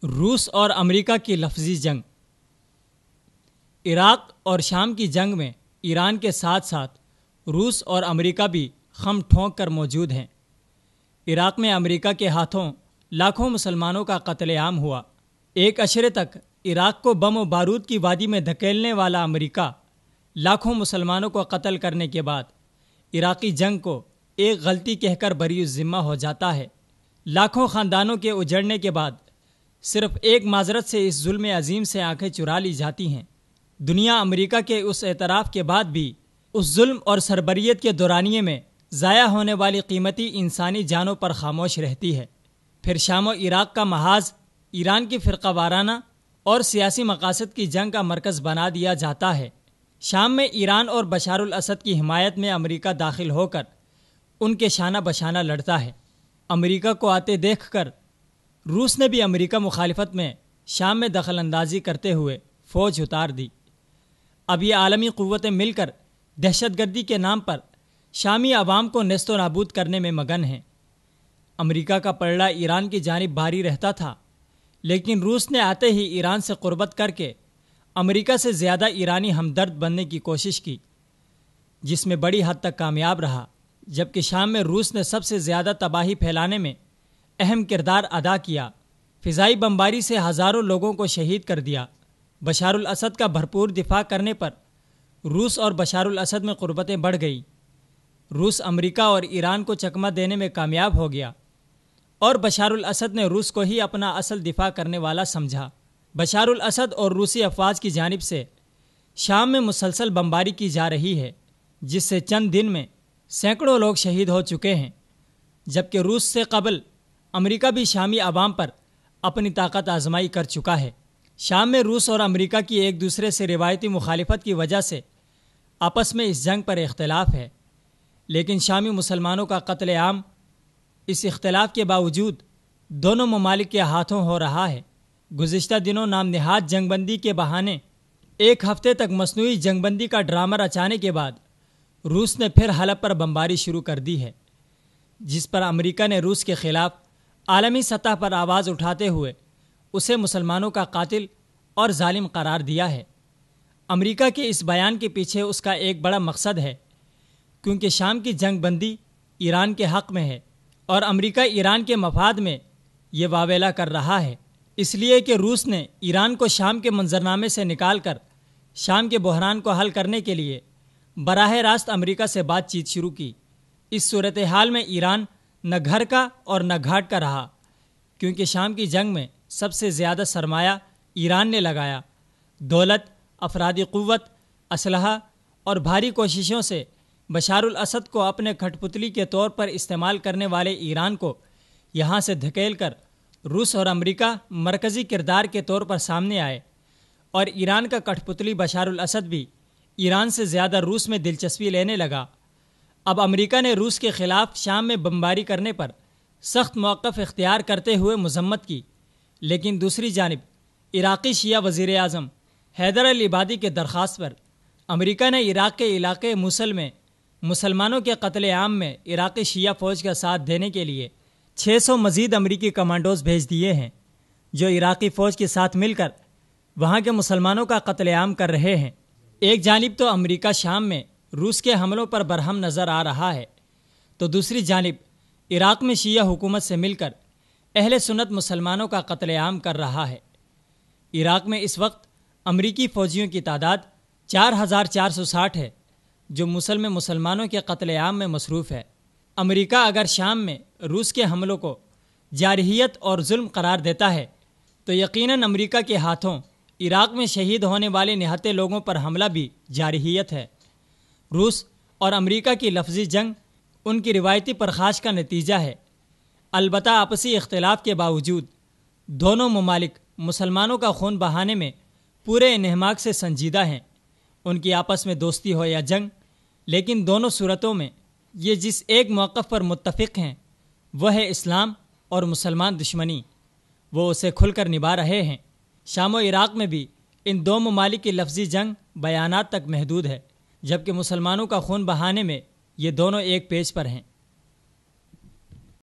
روس اور امریکہ کی لفظی جنگ۔ عراق اور شام کی جنگ میں ایران کے ساتھ ساتھ روس اور امریکہ بھی خم ٹھونک کر موجود ہیں۔ عراق میں امریکہ کے ہاتھوں لاکھوں مسلمانوں کا قتل عام ہوا۔ ایک عشرے تک عراق کو بم و بارود کی وادی میں دھکیلنے والا امریکہ لاکھوں مسلمانوں کو قتل کرنے کے بعد عراقی جنگ کو ایک غلطی کہہ کر بری الذمہ ہو جاتا ہے۔ لاکھوں خاندانوں کے اجڑنے کے بعد صرف ایک معذرت سے اس ظلم عظیم سے آنکھیں چرا لی جاتی ہیں۔ دنیا امریکہ کے اس اعتراف کے بعد بھی اس ظلم اور سربریت کے دورانیے میں ضائع ہونے والی قیمتی انسانی جانوں پر خاموش رہتی ہے۔ پھر شام و عراق کا محاذ ایران کی فرقہ وارانہ اور سیاسی مقاصد کی جنگ کا مرکز بنا دیا جاتا ہے۔ شام میں ایران اور بشار الاسد کی حمایت میں امریکہ داخل ہو کر ان کے شانہ بشانہ لڑتا ہے۔ امریکہ کو آتے دیکھ کر روس نے بھی امریکہ مخالفت میں شام میں دخل اندازی کرتے ہوئے فوج اتار دی۔ اب یہ عالمی قوتیں مل کر دہشت گردی کے نام پر شامی عوام کو نیست و نابود کرنے میں مگن ہیں۔ امریکہ کا پلڑا ایران کی جانب بھاری رہتا تھا، لیکن روس نے آتے ہی ایران سے قربت کر کے امریکہ سے زیادہ ایرانی ہمدرد بننے کی کوشش کی، جس میں بڑی حد تک کامیاب رہا، جبکہ شام میں روس نے سب سے زیادہ تباہی پھیلانے میں اہم کردار ادا کیا۔ فضائی بمباری سے ہزاروں لوگوں کو شہید کر دیا۔ بشار الاسد کا بھرپور دفاع کرنے پر روس اور بشار الاسد میں قربتیں بڑھ گئی۔ روس امریکہ اور ایران کو چکمہ دینے میں کامیاب ہو گیا اور بشار الاسد نے روس کو ہی اپنا اصل دفاع کرنے والا سمجھا۔ بشار الاسد اور روسی افواج کی جانب سے شام میں مسلسل بمباری کی جا رہی ہے، جس سے چند دن میں سینکڑوں لوگ شہید ہو چکے ہیں، جبکہ روس سے قبل امریکہ بھی شامی عوام پر اپنی طاقت آزمائی کر چکا ہے۔ شام میں روس اور امریکہ کی ایک دوسرے سے روایتی مخالفت کی وجہ سے آپس میں اس جنگ پر اختلاف ہے، لیکن شامی مسلمانوں کا قتل عام اس اختلاف کے باوجود دونوں ممالک کے ہاتھوں ہو رہا ہے۔ گزشتہ دنوں نام نہاد جنگ بندی کے بہانے ایک ہفتے تک مصنوعی جنگ بندی کا ڈرامہ رچانے کے بعد روس نے پھر حلب پر بمباری شروع کر دی ہے، جس پر امریکہ نے روس کے خلاف عالمی سطح پر آواز اٹھاتے ہوئے اسے مسلمانوں کا قاتل اور ظالم قرار دیا ہے۔ امریکہ کے اس بیان کے پیچھے اس کا ایک بڑا مقصد ہے، کیونکہ شام کی جنگ بندی ایران کے حق میں ہے اور امریکہ ایران کے مفاد میں یہ واویلا کر رہا ہے، اس لیے کہ روس نے ایران کو شام کے منظرنامے سے نکال کر شام کے بحران کو حل کرنے کے لیے براہ راست امریکہ سے بات چیت شروع کی۔ اس صورتحال میں ایران نہ گھر کا اور نہ گھاٹ کا رہا، کیونکہ شام کی جنگ میں سب سے زیادہ سرمایہ ایران نے لگایا۔ دولت، افرادی قوت، اسلحہ اور بھاری کوششوں سے بشار الاسد کو اپنے کھٹ پتلی کے طور پر استعمال کرنے والے ایران کو یہاں سے دھکیل کر روس اور امریکہ مرکزی کردار کے طور پر سامنے آئے، اور ایران کا کٹھ پتلی بشار الاسد بھی ایران سے زیادہ روس میں دلچسپی لینے لگا۔ اب امریکہ نے روس کے خلاف شام میں بمباری کرنے پر سخت موقف اختیار کرتے ہوئے مذمت کی، لیکن دوسری جانب عراقی شیعہ وزیر اعظم حیدر العبادی کے درخواست پر امریکہ نے عراق کے علاقے موصل میں مسلمانوں کے قتل عام میں عراقی شیعہ فوج کا ساتھ دینے کے لیے 600 مزید امریکی کمانڈوز بھیج دیے ہیں، جو عراقی فوج کے ساتھ مل کر وہاں کے مسلمانوں کا قتل عام کر رہے ہیں۔ ایک جانب تو امریکہ شام میں روس کے حملوں پر برہم نظر آ رہا ہے، تو دوسری جانب عراق میں شیعہ حکومت سے مل کر اہل سنت مسلمانوں کا قتل عام کر رہا ہے۔ عراق میں اس وقت امریکی فوجیوں کی تعداد 4460 ہے، جو موصل میں مسلمانوں کے قتل عام میں مصروف ہے۔ امریکہ اگر شام میں روس کے حملوں کو جارحیت اور ظلم قرار دیتا ہے، تو یقیناً امریکہ کے ہاتھوں عراق میں شہید ہونے والے نہتے لوگوں پر حملہ بھی جارحیت ہے۔ روس اور امریکہ کی لفظی جنگ ان کی روایتی پرخاش کا نتیجہ ہے۔ البتہ آپسی اختلاف کے باوجود دونوں ممالک مسلمانوں کا خون بہانے میں پورے انہماک سے سنجیدہ ہیں۔ ان کی آپس میں دوستی ہو یا جنگ، لیکن دونوں صورتوں میں یہ جس ایک موقف پر متفق ہیں وہ ہے اسلام اور مسلمان دشمنی، وہ اسے کھل کر نبھا رہے ہیں۔ شام و عراق میں بھی ان دو ممالک کی لفظی جنگ بیانات تک محدود ہے، جبکہ مسلمانوں کا خون بہانے میں یہ دونوں ایک پیج پر ہیں۔